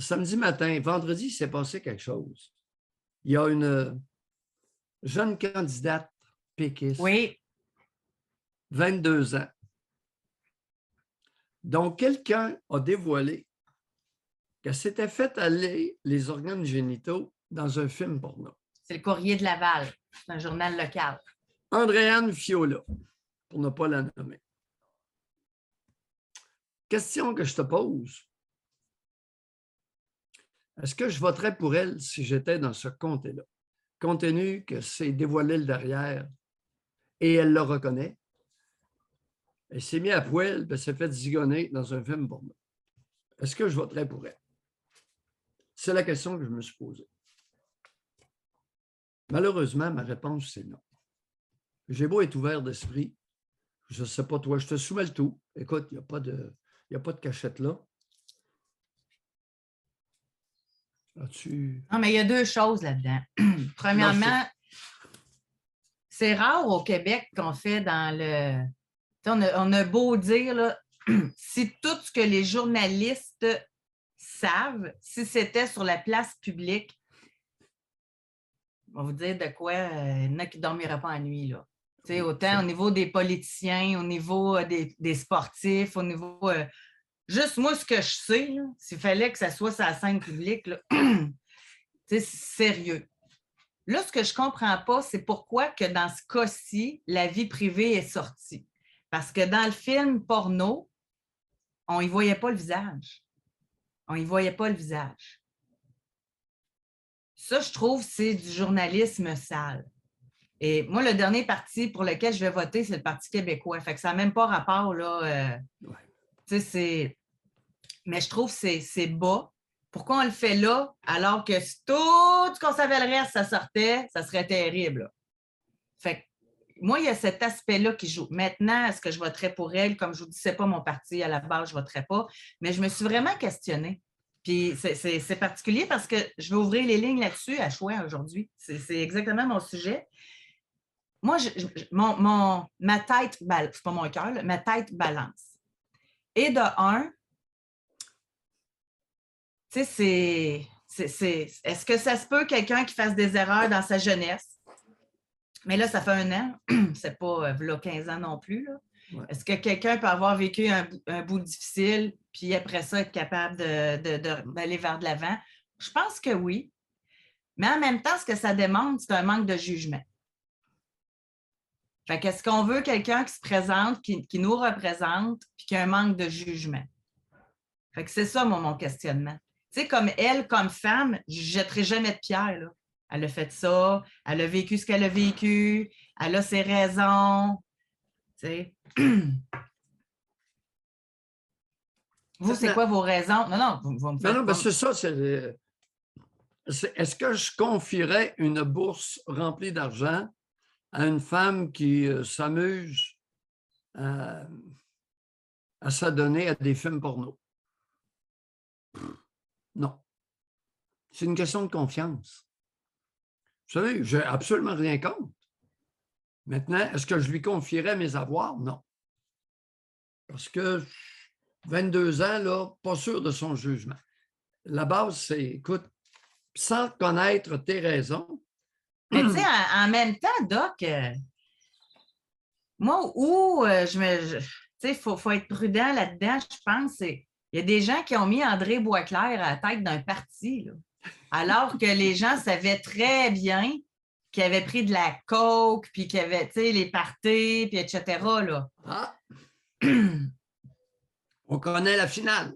samedi matin, vendredi, il s'est passé quelque chose. Il y a une jeune candidate péquiste, Oui. 22 ans. Donc, quelqu'un a dévoilé qu'elle s'était fait aller les organes génitaux dans un film porno. C'est le Courrier de Laval. C'est un journal local. Andréane Fiola, pour ne pas la nommer. Question que je te pose. Est-ce que je voterais pour elle si j'étais dans ce comté-là? Compte tenu que c'est dévoilé le derrière et elle le reconnaît. Elle s'est mise à poil et elle s'est fait zigonner dans un film porno. Est-ce que je voterais pour elle? C'est la question que je me suis posée. Malheureusement, ma réponse, c'est non. J'ai beau être ouvert d'esprit. Je ne sais pas toi, je te soumets le tout. Écoute, il n'y a pas de cachette là. As-tu... Non, mais il y a deux choses là-dedans. Premièrement, c'est rare au Québec qu'on fait dans le... On a beau dire, là, si tout ce que les journalistes savent, si c'était sur la place publique, on va vous dire de quoi, il y en a qui ne dormiraient pas la nuit, là. Autant au niveau des politiciens, au niveau des sportifs, au niveau... juste moi, ce que je sais, s'il fallait que ça soit sur la scène publique, c'est sérieux. Là, ce que je ne comprends pas, c'est pourquoi que dans ce cas-ci, la vie privée est sortie. Parce que dans le film porno, on n'y voyait pas le visage. On n'y voyait pas le visage. Ça, je trouve, c'est du journalisme sale. Et moi, le dernier parti pour lequel je vais voter, c'est le Parti québécois. Fait que ça n'a même pas rapport, là. Mais je trouve que c'est bas. Pourquoi on le fait là, alors que si tout ce qu'on savait le reste, ça sortait, ça serait terrible. Là. Fait que moi, il y a cet aspect-là qui joue. Maintenant, est-ce que je voterais pour elle? Comme je vous dis, ce n'est pas mon parti. À la base, je ne voterais pas. Mais je me suis vraiment questionnée. Puis c'est particulier parce que je vais ouvrir les lignes là-dessus à choix aujourd'hui. C'est exactement mon sujet. Moi, ma tête, c'est pas mon cœur, ma tête balance. Et de un, tu sais, est-ce que ça se peut quelqu'un qui fasse des erreurs dans sa jeunesse? Mais là, ça fait 1 an, c'est pas là, 15 ans non plus. Là. Ouais. Est-ce que quelqu'un peut avoir vécu un bout difficile, puis après ça, être capable d'aller vers de l'avant? Je pense que oui. Mais en même temps, ce que ça démontre, c'est un manque de jugement. Fait qu'est-ce qu'on veut quelqu'un qui se présente, qui nous représente, puis qui a un manque de jugement? Fait que c'est ça, mon questionnement. Tu sais, comme elle, comme femme, je ne jetterai jamais de pierre. Là. Elle a fait ça, elle a vécu ce qu'elle a vécu, elle a ses raisons. Tu sais. Vous, c'est quoi vos raisons? Non, vous me faites non, c'est ça. Est-ce que je confierais une bourse remplie d'argent à une femme qui s'amuse à s'adonner à des films porno? Non. C'est une question de confiance. Vous savez, je n'ai absolument rien contre. Maintenant, est-ce que je lui confierais mes avoirs? Non. Parce que 22 ans, là, pas sûr de son jugement. La base, c'est, écoute, sans connaître tes raisons. Mais tu sais, en même temps, Doc, moi, tu sais, il faut être prudent là-dedans, je pense. Il y a des gens qui ont mis André Boisclair à la tête d'un parti, là, alors que les gens savaient très bien qu'il avait pris de la coke, puis qu'il avait, tu sais, les parties, puis etc. Là. Ah. On connaît la finale.